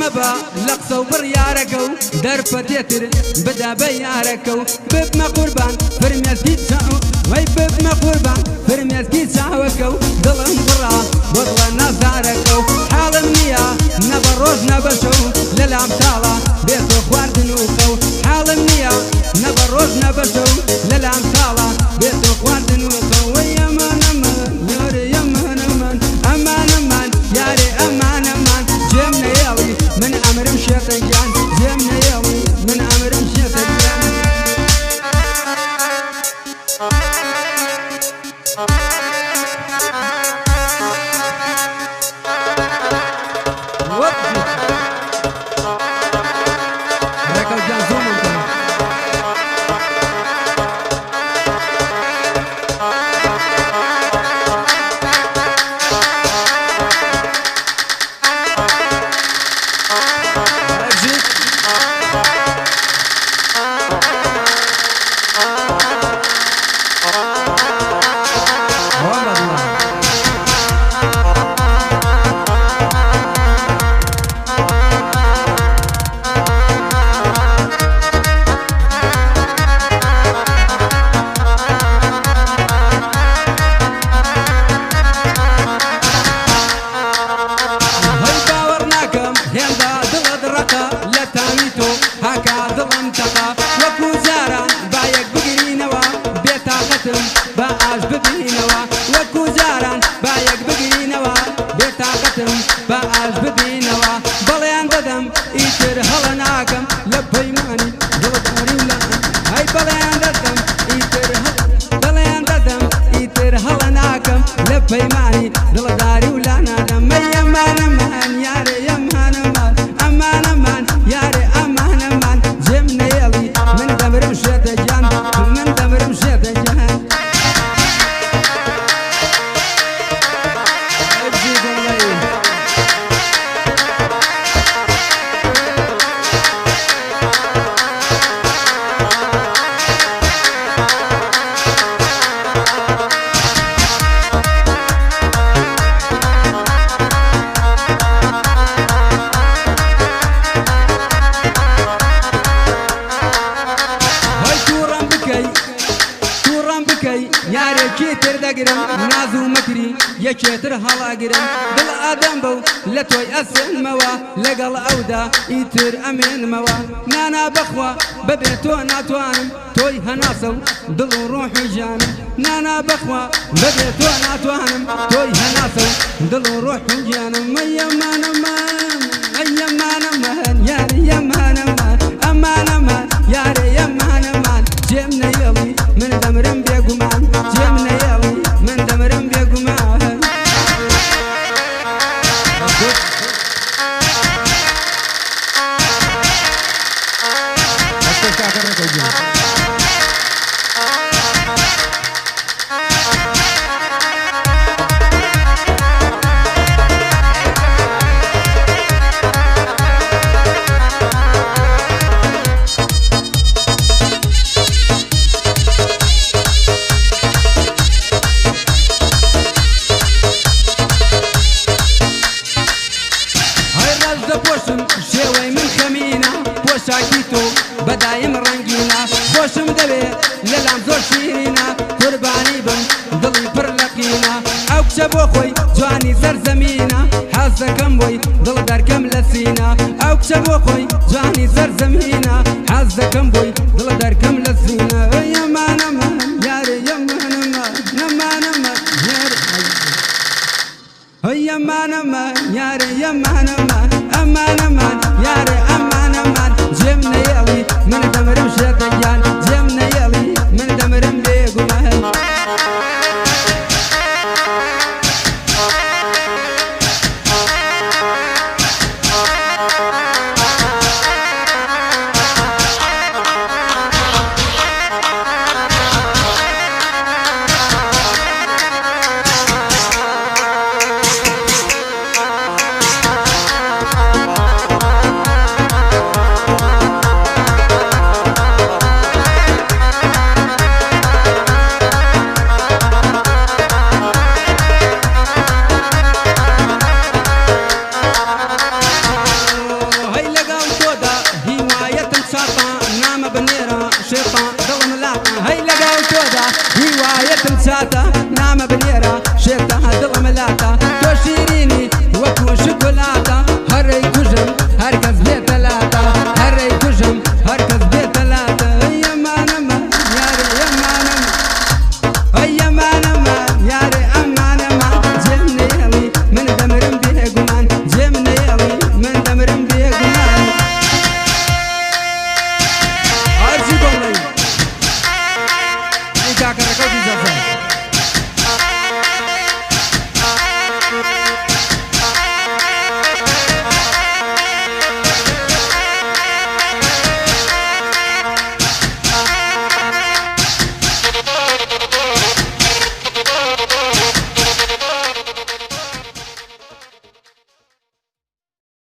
مەبە لە قسە و بڕیارەکە و دەرپەتێتر بدا بە یارەکە و ببمە قوربان فرمێسکی چاو وەی ببمە قوربان فرمێسکی چاوەکە و دڵم بڕا بۆ دڵە نازارەکە و حاڵم نییە نەبە ڕۆژ نەبە شەو لەلام تاڵە بێتۆ خواردن و قەو حاڵم نییە نەبە ڕۆژ نەبە شەو لەلام تاڵە بێتۆ خواردن و قەو وەی ئەمانەمان یارێ ئەمانەمان ئەمانەمان یارێ ئەمانەمان جێم نەیەڵی من ئەمرم شێتە گیان جێم نەیەڵی من ئەمرم شێتە گیان باش ببینەوە وەکو جاران بایەک بگرینەوە بێتاقەتم باش ببینەوە بەڵێیان دەدەم ئیتر هەڵە ناکەم لە پەیمانی دڵداری و لە هەی بەڵێیان دەدەم ئیتر هەڵە ناکەم لە پەیمانی دڵداری و لا نادەم مەی ئەمانەمان یارێ ئەمانەمان ئەمانەمان یارێ ئەمانەمان جێم نەیەڵی من دەمرم شێتە گیان من دەمرم شێتە گیان یارێکی تر دەگرم ناز و مەکری یەکێتر هەڵاگرم دڵ ئادەم بەو لە تۆی ئەسێنمەوە لەگەڵ ئەودا ئیتر ئەمێنمەوە نانا بەخوا بەبێ تۆ ناتوانم تۆی هەناسە و دڵ و ڕۆح و ژانم نانا بەخوا بەبێ تۆ ناتوانم تۆی هەناسە و دڵ و ڕۆح و ژانم ئەیەمانەمان ئەیەمانەمان یاری ئەمانەمان ئەمانەمان یارێ ئەمانەمان جێم نەیەڵی من دەمرم بێگومان جێم نەیەڵی من دەمرم بێگومان شێوەی من خەمینە پۆشاکی تۆ بەدایم ڕەنگینە خۆشم دەوێ لەلام زۆر شیرینە قوربانی بم دڵی پڕ لەقینە ئەو کچە بۆ خۆی جوانی سەرزەمینە حەز دەکەم بۆی دڵ دەرکەم لە سینە ئەو کچە بۆ خۆی جوانی سەرزەمینە حەز دەکەم بۆی دڵ دەرکەم لە سینە ئەیەمانەمان یارێ ئەمانەمان ئەمانەمان یارێ ئەیەمانەمان یارێ ئەمانەمان ئەمانەمان یارێ ئەمانەمان جێم نەیەڵی من دەمرم شێتە گیان جێم نەیەڵی من دەمرم بێگومان دەسەڵاتە نامە بنێرە شێتە دڵم لاتا تۆ شیرینی وەکو شکولاتە هەرەی کوژم هەرکەس بێتە لاتە هەرەی کوژم هەرکەس بێتە لاتە ئەمانەمە یارێ ئەمانەمە ئەمانەمە یارێ ئەمانەمە جێم نێڵی من دەمرم بێگومان جێم نێڵی من دەمرم بێگومان هەرچی بڵێ ئەی کاکەڕەکە دیزەفە